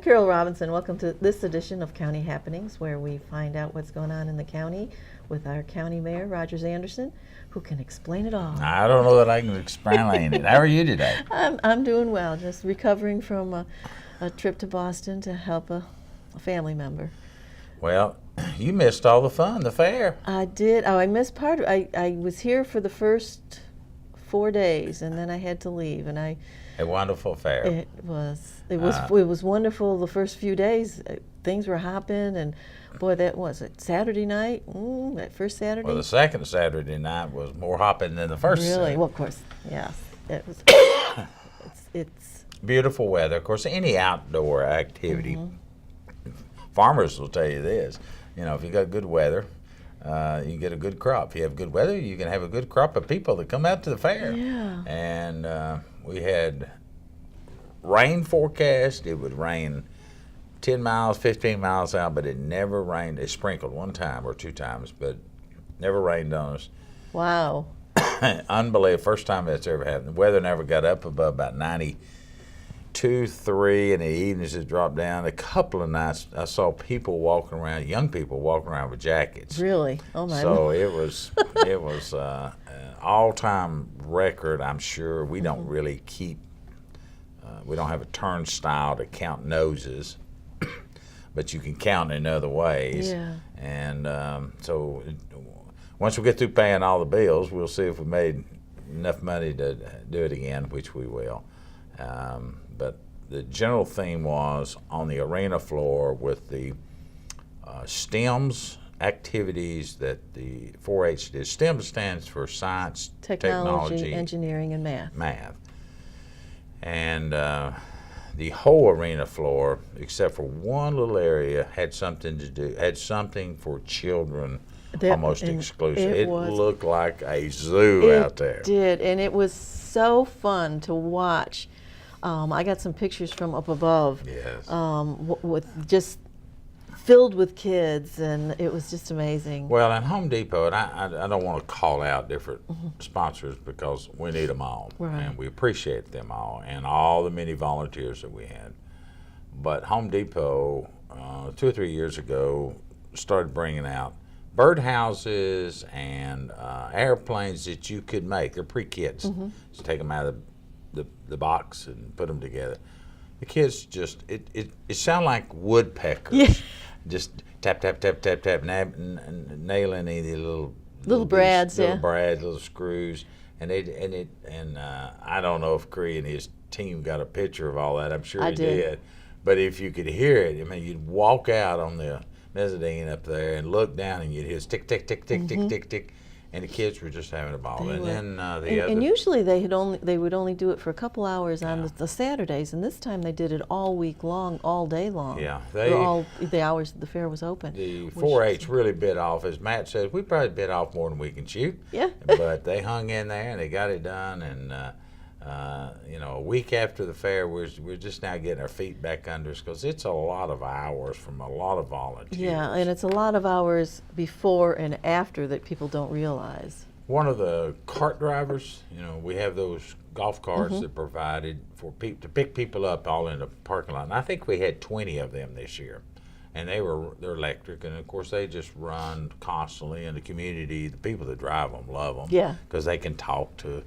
Carole Robinson. Welcome to this edition of County Happenings, where we find out what's going on in the county with our county mayor, Rogers Anderson, who can explain it all. I don't know that I can explain it. How are you today? I'm doing well, just recovering from a trip to Boston to help a family member. Well, you missed all the fun, the fair. I did. Oh, I missed part of it. I was here for the first 4 days, and then I had to leave, and A wonderful fair. It was wonderful. The first few days, things were hopping, and boy, that was it. Saturday night, that first Saturday. Well, the second Saturday night was more hopping than the first. Really? Well, of course, yes. It was. it's beautiful weather. Of course, any outdoor activity. Farmers will tell you this. You know, if you got good weather, you get a good crop. If you have good weather, you can have a good crop of people that come out to the fair. Yeah. And we had rain forecast. It would rain 10 miles, 15 miles out, but it never rained. It sprinkled one time or two times, but never rained on us. Wow. Unbelievable. First time that's ever happened. The weather never got up above about 92, 3 in the evenings. It dropped down. A couple of nights I saw people walking around, young people walking around with jackets. Really? Oh my So Lord. it was an all-time record. I'm sure we don't really keep. We don't have a turnstile to count noses, but you can count in other ways. Yeah. And once we get through paying all the bills, we'll see if we made enough money to do it again, which we will. But the general theme was on the arena floor with the STEMs activities that the 4-H did. STEM stands for science, technology, engineering, and math. And the whole arena floor, except for one little area, had something to do, had something for children, almost exclusive. It looked like a zoo out there. It did, and it was so fun to watch. I got some pictures from up above. Yes. With just filled with kids, and it was just amazing. Well, at Home Depot, and I don't want to call out different sponsors because we need them all, Right. and we appreciate them all, and all the many volunteers that we had. But Home Depot, 2 or 3 years ago, started bringing out birdhouses and airplanes that you could make. They're pre-kits. Just take them out of the box and put them together. The kids just, it sounded like woodpeckers. Yeah. Just tap, tap, tap, tap, tap, nailing any little brads, little yeah. brads, little screws. And I don't know if Cree and his team got a picture of all that. I'm sure he did. But if you could hear it, I mean, you'd walk out on the mezzanine up there and look down, and you'd hear tick, tick, tick, tick, tick, tick, tick. And the kids were just having a ball. And usually they would only do it for a couple hours on the Saturdays, and this time they did it all week long, all day long. Yeah, all the hours the fair was open. The 4-H really bit off, as Matt says. We probably bit off more than we can chew. Yeah. But they hung in there and they got it done. And a week after the fair, we're just now getting our feet back under us because it's a lot of hours from a lot of volunteers. Yeah, and it's a lot of hours before and after that people don't realize. One of the cart drivers, we have those golf carts that provided for people to pick people up all in the parking lot. And I think we had 20 of them this year. And they're electric, and of course they just run constantly in the community. The people that drive them love them. Yeah. Because they can talk to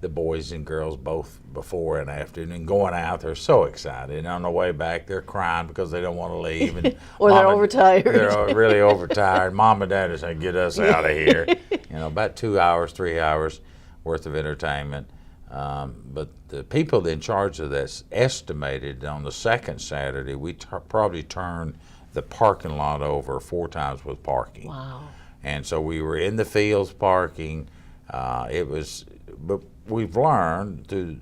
the boys and girls both before and after, and going out, they're so excited. And on the way back, they're crying because they don't want to leave. And or they're overtired. They're really overtired. Mom and Dad are saying, get us out of here. About 2 hours, 3 hours worth of entertainment. But the people in charge of this estimated on the second Saturday, we probably turned the parking lot over 4 times with parking. Wow. And so we were in the fields parking. But we've learned through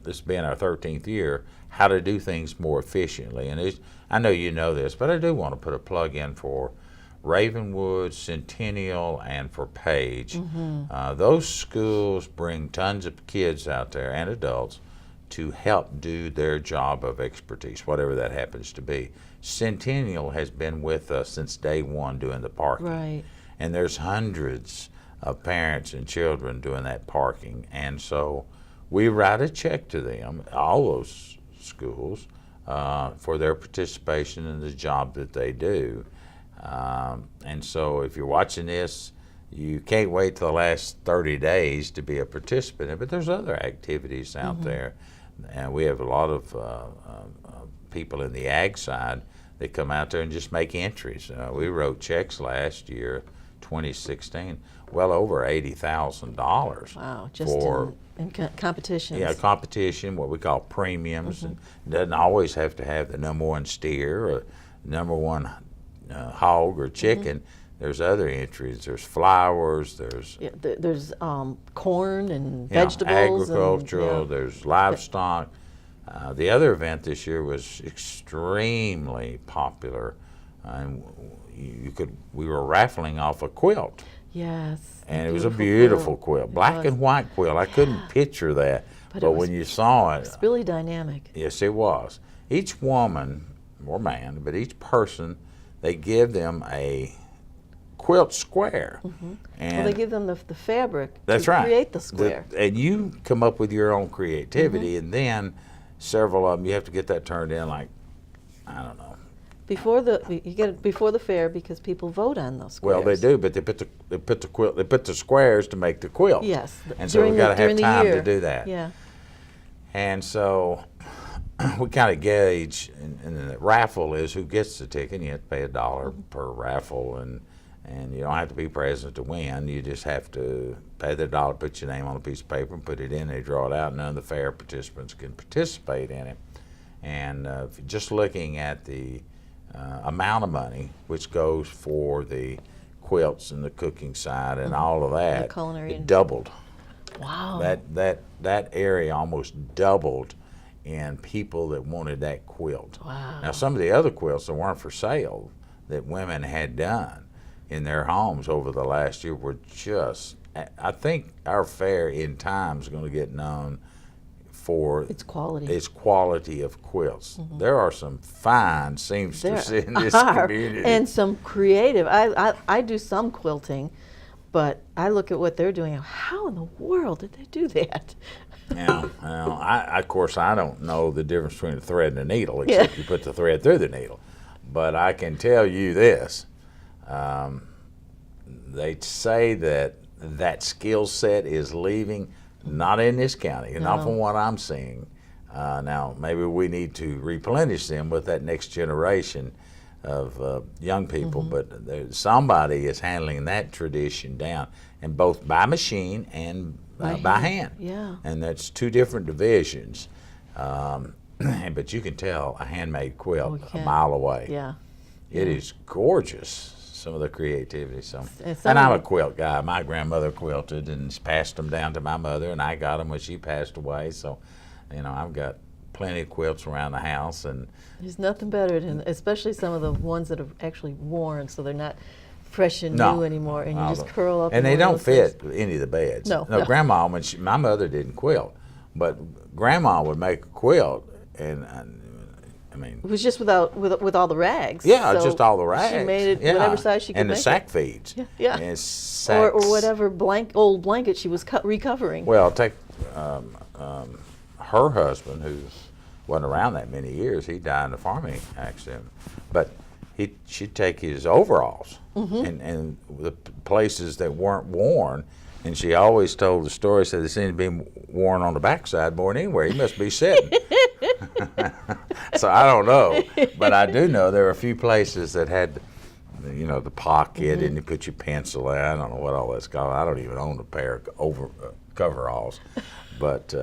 this being our 13th year how to do things more efficiently. And I know you know this, but I do want to put a plug in for Ravenwood, Centennial, and for Page. Those schools bring tons of kids out there and adults to help do their job of expertise, whatever that happens to be. Centennial has been with us since day one doing the parking. Right. And there's hundreds of parents and children doing that parking. And so we write a check to them, all those schools for their participation in the job that they do. And so if you're watching this, you can't wait till the last 30 days to be a participant in it, but there's other activities out there. And we have a lot of people in the ag side that come out there and just make entries. We wrote checks last year, 2016, well over $80,000. Wow, just for in competitions. yeah, competition, what we call premiums. And it doesn't always have to have the #1 steer or #1 hog or chicken. There's other entries. There's flowers. There's there's corn and yeah, vegetables. agricultural. And, There's livestock. The other event this year was extremely popular, and we were raffling off a quilt. yes. And it was a beautiful quilt, black was. and white quilt. I couldn't picture that, but when you saw it, It's really dynamic. yes, it was. Each woman or man, but each person, they give them a quilt square. And Well, they give them the fabric that's to right. create the square. And you come up with your own creativity, and then several of them, you have to get that turned in like, I don't know. You get it before the fair because people vote on those squares. Well, they do, but they put the squares to make the quilt. Yes. And so we've got to have during the time year. to do that. Yeah. And so we kind of gauge, and the raffle is who gets the ticket. You have to pay $1 per raffle, and you don't have to be present to win. You just have to pay the $1, put your name on a piece of paper, and put it in. They draw it out, and none of the fair participants can participate in it. And just looking at the amount of money, which goes for the quilts and the cooking side and all of that, culinary it doubled. Wow. That area almost doubled in people that wanted that quilt. Wow. Now, some of the other quilts that weren't for sale that women had done in their homes over the last year were just, I think our fair in time is going to get known for Its quality. its quality of quilts. There are some fine seamstresses in this are, community. and some creative. I do some quilting, but I look at what they're doing. How in the world did they do that? Yeah, well, of course, I don't know the difference between a thread and a needle, except you put the thread through the needle. But I can tell you this. They say that skill set is leaving, not in this county, not from what I'm seeing. Now, maybe we need to replenish them with that next generation of young people, but somebody is handling that tradition down, and both by machine and by hand. Yeah. And that's two different divisions. But you can tell a handmade quilt a mile away. Yeah. It is gorgeous, some of the creativity. And And I'm a quilt guy. My grandmother quilted and passed them down to my mother, and I got them when she passed away. So, I've got plenty of quilts around the house. And There's nothing better than, especially some of the ones that are actually worn, so they're not fresh and No. new anymore, and you just no. curl up. And in they one of don't those things. fit any of the beds. No. Grandma, my mother didn't quilt, but Grandma would make a quilt, and I mean, It was just with all the rags. yeah, So just all the rags. She made it yeah. whatever size she could and make the sack feeds. Yeah. And or sacks. whatever old blanket she was recovering. Well, take her husband, who wasn't around that many years. He died in a farming accident, but she'd take his overalls and the places that weren't worn, and she always told the story. Said they seemed to be worn on the backside more than anywhere. He must be sitting. So I don't know, but I do know there were a few places that had, the pocket, and you put your pencil in. I don't know what all that's called. I don't even own a pair of coveralls, but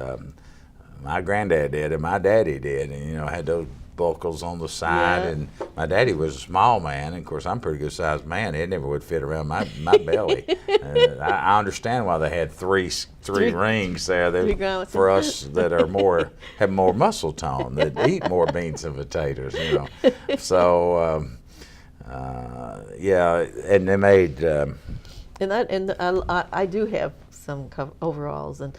my granddad did, and my daddy did, and had those buckles on the side. Yeah. And my daddy was a small man, and of course I'm a pretty good sized man. It never would fit around my belly. I understand why they had three rings there for us that are have more muscle tone, that eat more beans and potatoes. So yeah, and they made. I do have some overalls, and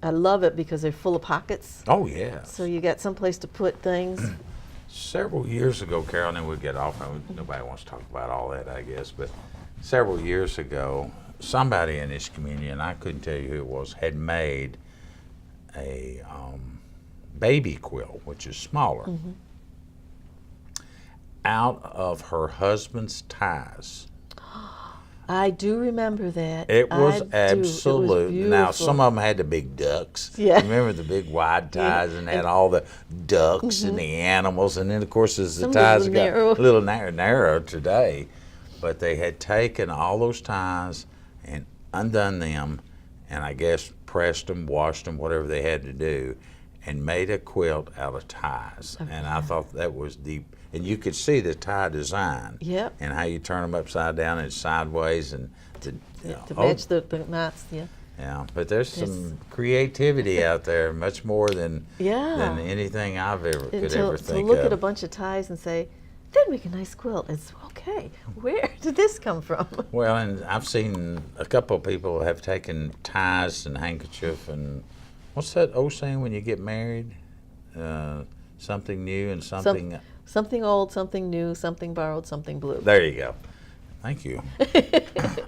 I love it because they're full of pockets. Oh yeah. So you got some place to put things. Several years ago, Carole, and then we'll get off. Nobody wants to talk about all that, I guess. But several years ago, somebody in this community, and I couldn't tell you who it was, had made a baby quilt, which is smaller, out of her husband's ties. I do remember that. It was I do. absolute. It was Now, beautiful. some of them had the big ducks. Yeah. Remember the big wide ties, and had And- all the ducks and the animals, and then of course as the Some ties little got narrow. a little narrow today, but they had taken all those ties and undone them, and I guess pressed them, washed them, whatever they had to do, and made a quilt out of ties. And I thought that was deep. And you could see the tie design. Yep. And how you turn them upside down and sideways, and to match the knots, yeah. yeah, but there's some creativity out there, much more than anything I've ever could ever To think look of. at a bunch of ties and say, that'd make a nice quilt. It's okay. Where did this come from? Well, and I've seen a couple of people have taken ties and handkerchief and what's that old saying when you get married? Something new and something. Something old, something new, something borrowed, something blue. There you go. Thank you.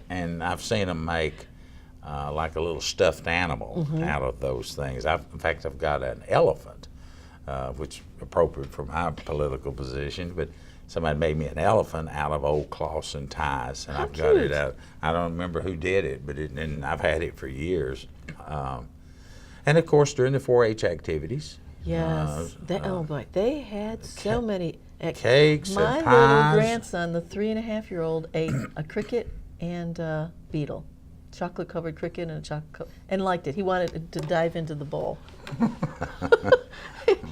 And I've seen them make like a little stuffed animal out of those things. In fact, I've got an elephant, which is appropriate for my political position, but somebody made me an elephant out of old cloths and ties, and How I've got it cute. out. I don't remember who did it, but and I've had it for years. And of course, during the 4-H activities, Yes. Oh boy, they had so many cakes My and little pies. grandson, the 3.5-year-old, ate a cricket and a beetle, chocolate-covered cricket and liked it. He wanted to dive into the bowl.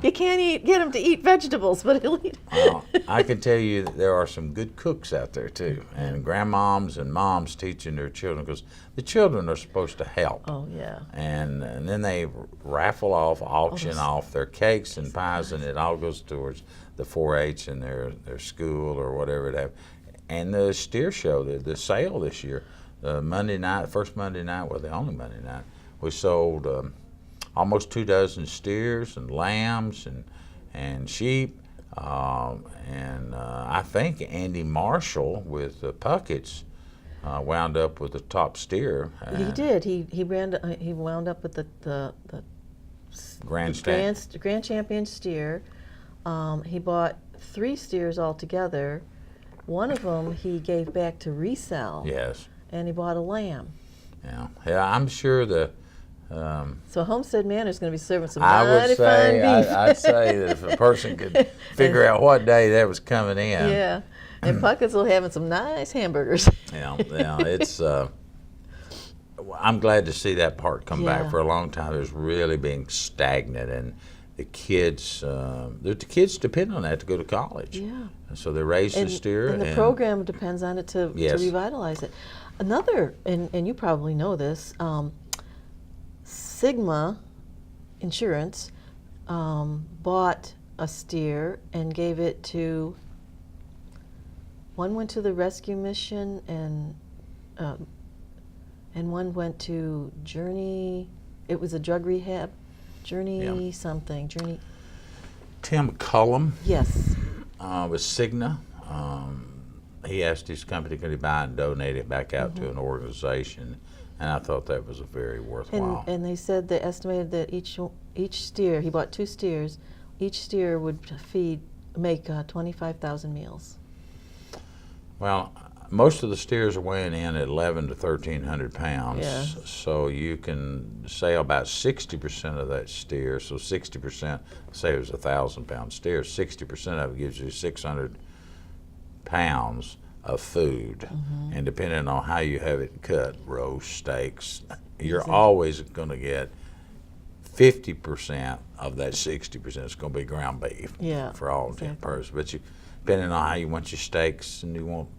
You can't get him to eat vegetables, but he'll eat. Well, I can tell you that there are some good cooks out there too, and grandmoms and moms teaching their children, because the children are supposed to help. Oh yeah. And then they raffle off, auction off their cakes and pies, and it all goes towards the 4-H and their school or whatever it have. And the steer show, the sale this year, Monday night, first Monday night, well, the only Monday night, we sold almost 24 steers and lambs and sheep. And I think Andy Marshall with the Pucketts wound up with the top steer. He did. He wound up with the Grand champion steer. He bought 3 steers altogether. One of them he gave back to resell. Yes. And he bought a lamb. Yeah, I'm sure the. So Homestead Manor's going to be serving some I would mighty say, fine beef. I'd say that if a person could figure out what day that was coming in. Yeah, and Pucketts will having some nice hamburgers. It's. I'm glad to see that part come back. Yeah. For a long time, it was really being stagnant, and the kids depend on that to go to college. Yeah. And so they raise the steer. And the program depends on it to revitalize it. Another, and you probably know this, Sigma Insurance bought a steer and gave it to, one went to the rescue mission and one went to Journey, it was a drug rehab, Journey something, Journey. Tim Cullum Yes. with Cigna. He asked his company could he buy and donate it back out to an organization, and I thought that was a very worthwhile. And they said they estimated that each steer, he bought 2 steers, each steer would make 25,000 meals. Well, most of the steers are weighing in at 11 to 1,300 pounds. Yeah. So you can say about 60% of that steer, so 60%, say it was a 1,000-pound steer, 60% of it gives you 600 pounds of food. And depending on how you have it cut, roast, steaks, you're always going to get 50% of that 60% is going to be ground beef. Yeah, For all intents and purposes. But depending on how you want your steaks, and you want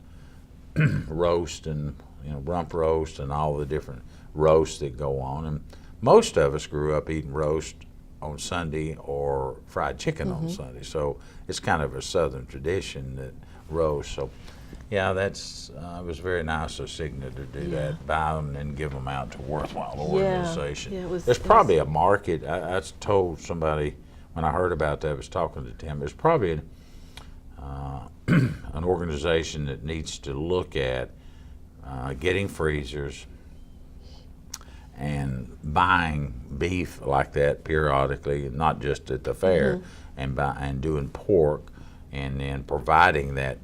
roast and rump roast and all the different roasts that go on. And most of us grew up eating roast on Sunday or fried chicken on Sunday. So it's kind of a Southern tradition that roast. So yeah, that's it was very nice of Cigna to do that, buy them and give them out to worthwhile organization. Yeah, There's probably a market. I told somebody when I heard about that, I was talking to Tim, there's probably an organization that needs to look at getting freezers and buying beef like that periodically, not just at the fair, and doing pork, and then providing that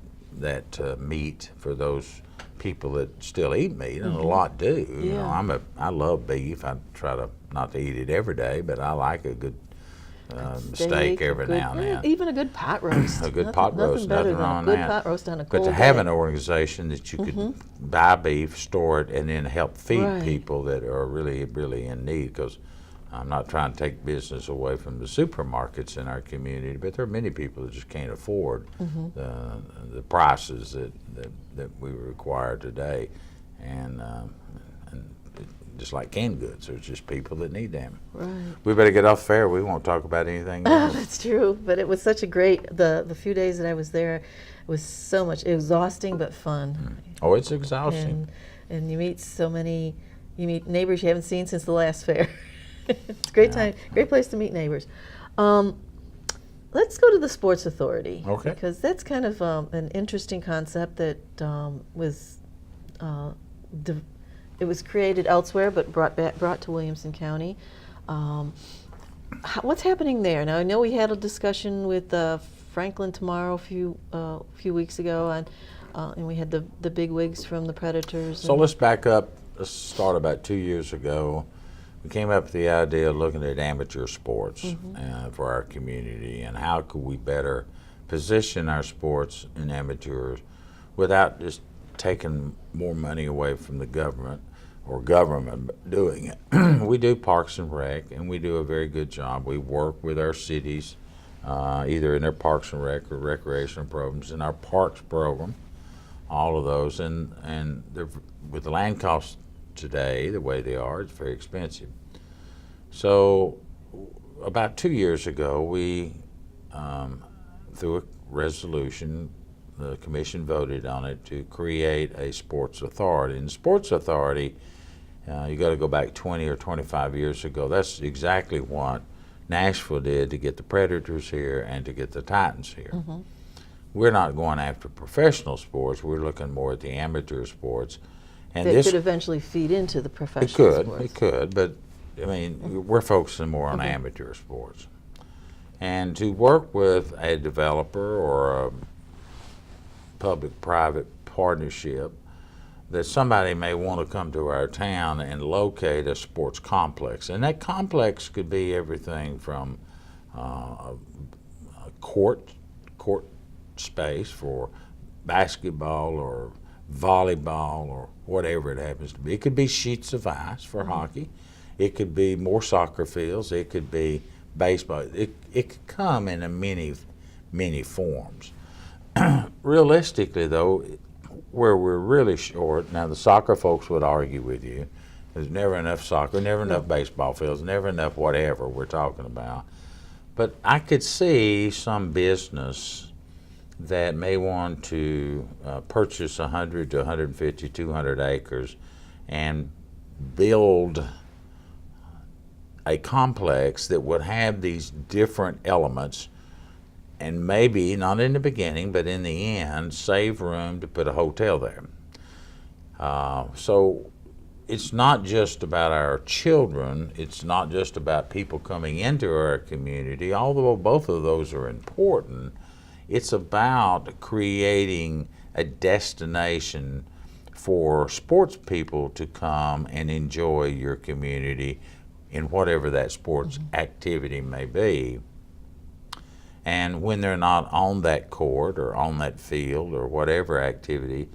meat for those people that still eat meat, and a lot do. You know, I love beef. I try to not to eat it every day, but I like a good steak every now and then. Even a good pot roast. A good pot roast, nothing wrong with that. Good pot roast on a But cold to have day. an organization that you could buy beef, store it, and then help feed people that are really, really in need, because I'm not trying to take business away from the supermarkets in our community, but there are many people that just can't afford the prices that we require today. And just like canned goods, there's just people that need them. Right. We better get off fair. We won't talk about anything else. That's true, but it was such a great, the few days that I was there, it was so much, exhausting but fun. Oh, it's exhausting. And you meet you meet neighbors you haven't seen since the last fair. It's a great time, great place to meet neighbors. Let's go to the Sports Authority. Okay. Because that's kind of an interesting concept that was, it was created elsewhere but brought to Williamson County. What's happening there? Now, I know we had a discussion with Franklin tomorrow a few weeks ago, and we had the big wigs from the Predators. So let's back up. Let's start about 2 years ago. We came up with the idea of looking at amateur sports for our community, and how could we better position our sports in amateurs without just taking more money away from the government or government doing it. We do Parks and Rec, and we do a very good job. We work with our cities, either in their Parks and Rec or recreational programs, in our parks program, all of those. And with the land costs today, the way they are, it's very expensive. So about 2 years ago, we, through a resolution, the commission voted on it to create a sports authority. And the sports authority, you got to go back 20 or 25 years ago. That's exactly what Nashville did to get the Predators here and to get the Titans here. We're not going after professional sports. We're looking more at the amateur sports. And That could eventually feed into the professional sports. It could, but I mean, we're focusing more on amateur sports. And to work with a developer or a public-private partnership, that somebody may want to come to our town and locate a sports complex. And that complex could be everything from a court space for basketball or volleyball or whatever it happens to be. It could be sheets of ice for hockey. It could be more soccer fields. It could be baseball. It could come in many forms. Realistically, though, where we're really short, now the soccer folks would argue with you, there's never enough soccer, never enough baseball fields, never enough whatever we're talking about. But I could see some business that may want to purchase 100 to 150, 200 acres and build a complex that would have these different elements, and maybe, not in the beginning, but in the end, save room to put a hotel there. So it's not just about our children, it's not just about people coming into our community, although both of those are important. It's about creating a destination for sports people to come and enjoy your community in whatever that sports activity may be. And when they're not on that court or on that field or whatever activity,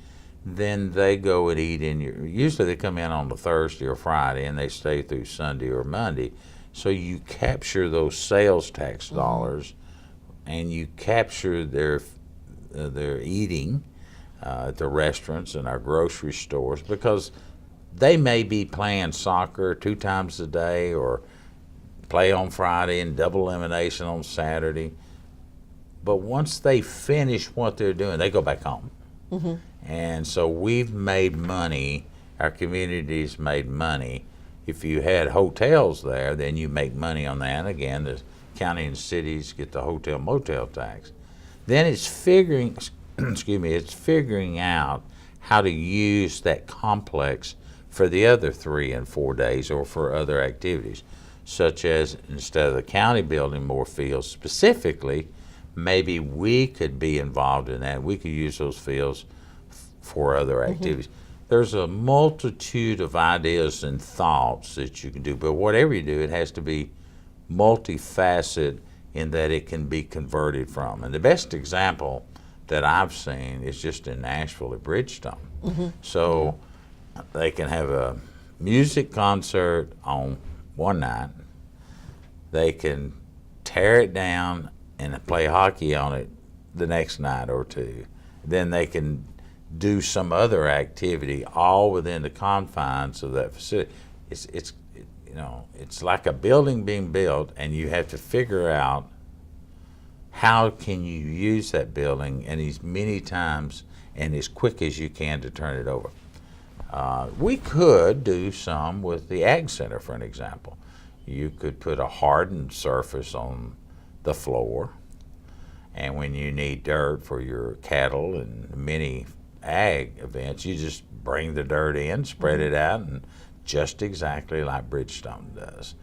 then they go and eat in usually they come in on a Thursday or Friday and they stay through Sunday or Monday. So you capture those sales tax dollars and you capture their eating at the restaurants and our grocery stores, because they may be playing soccer 2 times a day or play on Friday and double elimination on Saturday. But once they finish what they're doing, they go back home. And so we've made money, our community's made money. If you had hotels there, then you make money on that. Again, the county and cities get the hotel motel tax. Then it's figuring out how to use that complex for the other 3 and 4 days or for other activities, such as instead of the county building more fields specifically, maybe we could be involved in that. We could use those fields for other activities. There's a multitude of ideas and thoughts that you can do, but whatever you do, it has to be multifaceted in that it can be converted from. And the best example that I've seen is just in Nashville at Bridgestone. So they can have a music concert on one night. They can tear it down and play hockey on it the next night or two. Then they can do some other activity all within the confines of that facility. It's you know, it's like a building being built, and you have to figure out how can you use that building and as many times and as quick as you can to turn it over. We could do some with the Ag Center, for an example. You could put a hardened surface on the floor, and when you need dirt for your cattle and many ag events, you just bring the dirt in, spread it out, and just exactly like Bridgestone does.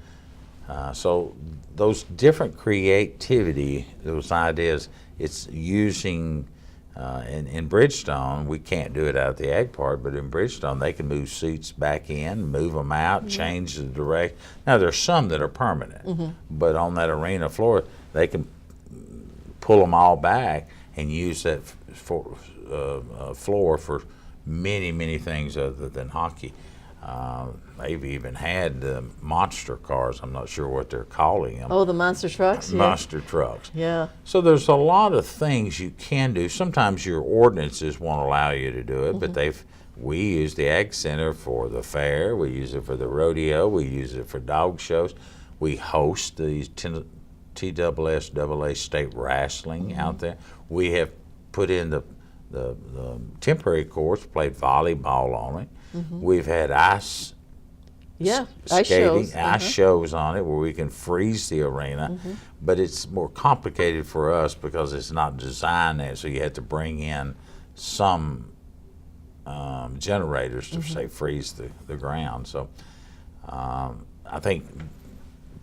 So those different creativity, those ideas, it's using, in Bridgestone, we can't do it out of the ag part, but in Bridgestone, they can move seats back in, move them out, change the direction. Now, there's some that are permanent, but on that arena floor, they can pull them all back and use that floor for many, many things other than hockey. They've even had monster cars. I'm not sure what they're calling them. Oh, the monster trucks? Monster trucks. Yeah. So there's a lot of things you can do. Sometimes your ordinances won't allow you to do it, but we use the Ag Center for the fair. We use it for the rodeo. We use it for dog shows. We host these TSSAA state wrestling out there. We have put in the temporary courts, played volleyball on it. We've had ice skating, ice shows on it where we can freeze the arena, but it's more complicated for us because it's not designed there, so you have to bring in some generators to say freeze the ground. So I think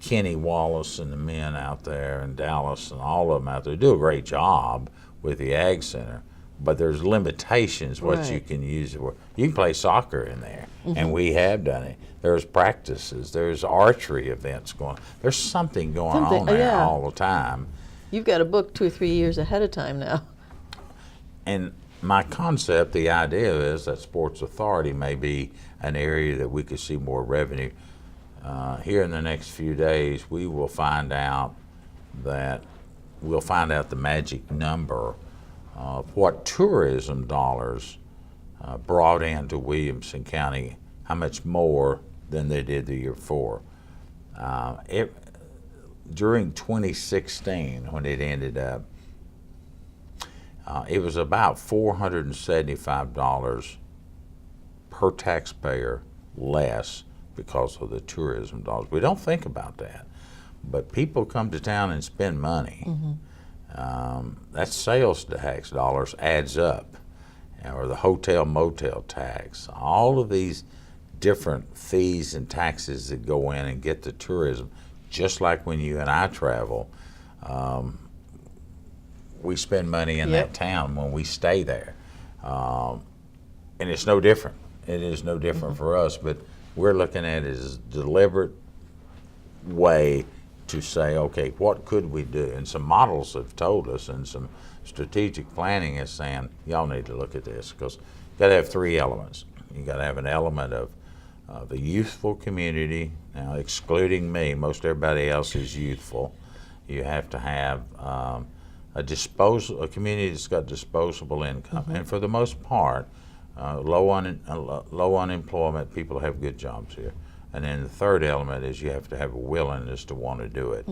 Kenny Wallace and the men out there in Dallas and all of them out there do a great job with the Ag Center, but there's limitations what you can use it for. You can play soccer in there, and we have done it. There's practices, there's archery events going on. There's something going on there all the time. You've got to book 2 or 3 years ahead of time now. And my concept, the idea is that Sports Authority may be an area that we could see more revenue. Here in the next few days, we will find out the magic number of what tourism dollars brought into Williamson County, how much more than they did the year before. During 2016, when it ended up, it was about $475 per taxpayer less because of the tourism dollars. We don't think about that, but people come to town and spend money. That sales tax dollars adds up, or the hotel motel tax, all of these different fees and taxes that go in and get the tourism. Just like when you and I travel, we spend money in that town when we stay there, and it's no different. It is no different for us, but we're looking at it as a deliberate way to say, okay, what could we do? And some models have told us, and some strategic planning is saying, y'all need to look at this, because you got to have 3 elements. You got to have an element of the youthful community. Now, excluding me, most everybody else is youthful. You have to have a community that's got disposable income, and for the most part, low unemployment, people have good jobs here. And then the third element is you have to have a willingness to want to do it.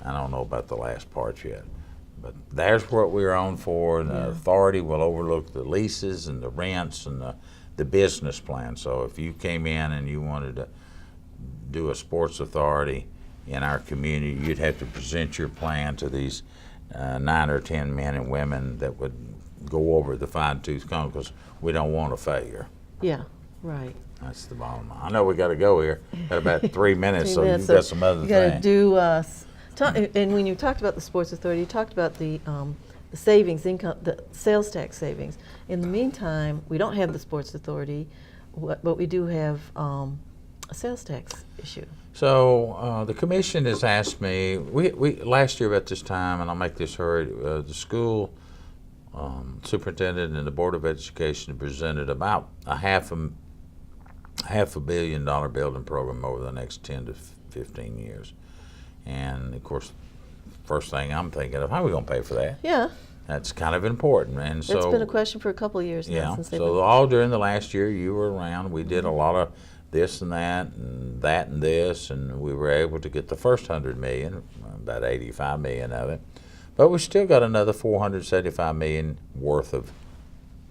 I don't know about the last part yet, but there's what we're on for, and the authority will overlook the leases and the rents and the business plan. So if you came in and you wanted to do a sports authority in our community, you'd have to present your plan to these 9 or 10 men and women that would go over the fine-tooth comb, because we don't want a failure. Yeah, right. That's the bottom line. I know we got to go here. Got about 3 minutes, so minutes, you've got some other you got to things. do. And when you talked about the Sports Authority, you talked about the savings, income, the sales tax savings. In the meantime, we don't have the Sports Authority, but we do have a sales tax issue. So the commission has asked me, we last year about this time, and I'll make this hurry, the school superintendent and the Board of Education presented about a half a billion dollar building program over the next 10 to 15 years. And of course, first thing I'm thinking of, how are we going to pay for that? Yeah. That's kind of important. And so That's been a question for a couple of years now. yeah, Since they've so been all during the last year you were around, we did a lot of this and that and that and this, and we were able to get the first 100 million, about 85 million of it. But we still got another 475 million worth of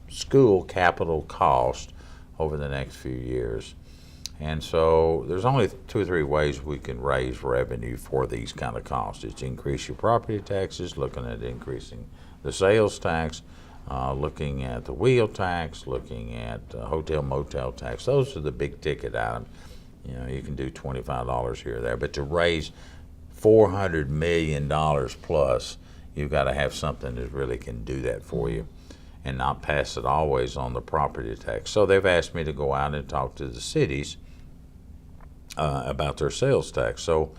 school capital cost over the next few years. And so there's only 2 or 3 ways we can raise revenue for these kind of costs. It's increase your property taxes, looking at increasing the sales tax, looking at the wheel tax, looking at hotel motel tax. Those are the big ticket items. You know, you can do $25 here or there, but to raise $400 million plus, you've got to have something that really can do that for you and not pass it always on the property tax. So they've asked me to go out and talk to the cities about their sales tax. So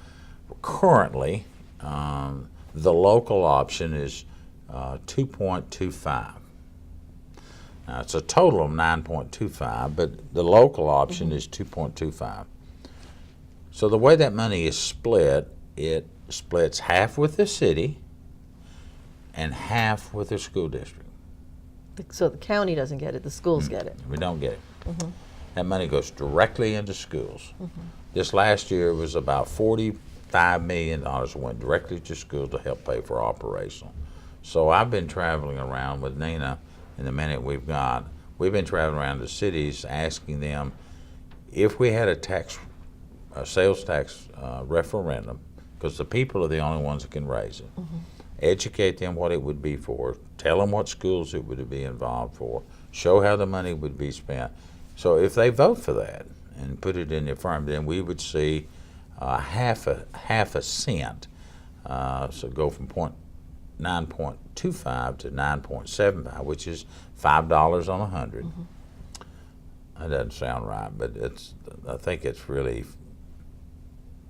currently, the local option is 2.25. Now it's a total of 9.25, but the local option is 2.25. So the way that money is split, it splits half with the city and half with the school district. So the county doesn't get it, the schools get it. We don't get it. That money goes directly into schools. This last year was about $45 million went directly to schools to help pay for operational. So I've been traveling around with Nina in the minute we've been traveling around the cities asking them if we had a sales tax referendum, because the people are the only ones that can raise it. Educate them what it would be for, tell them what schools it would be involved for, show how the money would be spent. So if they vote for that and put it in the affirmative, then we would see half a cent, so go from 9.25 to 9.75, which is $5 on 100. That doesn't sound right, but I think it's really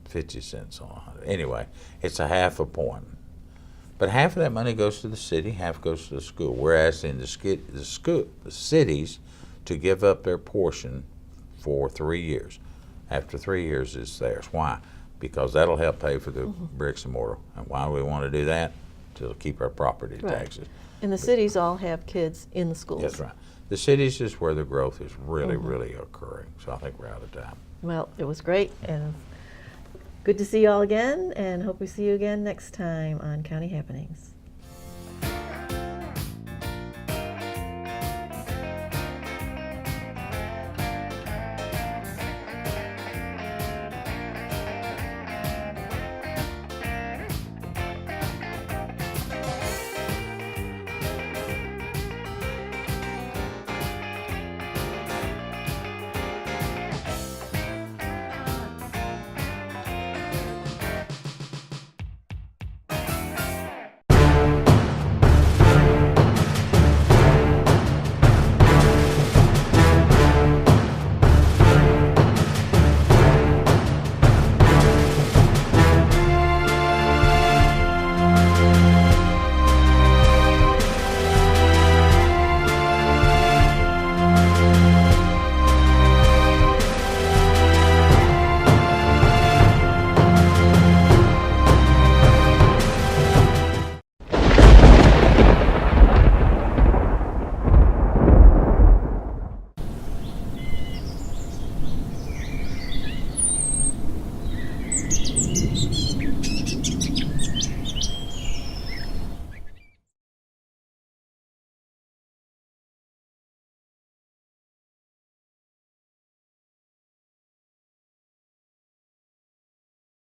50 cents on 100. Anyway, it's a half a point. But half of that money goes to the city, half goes to the school. We're asking the cities to give up their portion for 3 years. After 3 years, it's theirs. Why? Because that'll help pay for the bricks and mortar. And why do we want to do that? To keep our property taxes. And the cities all have kids in the schools. That's right. The cities is where the growth is really, really occurring. So I think we're out of time. Well, it was great, and good to see you all again, and hope we see you again next time on County Happenings.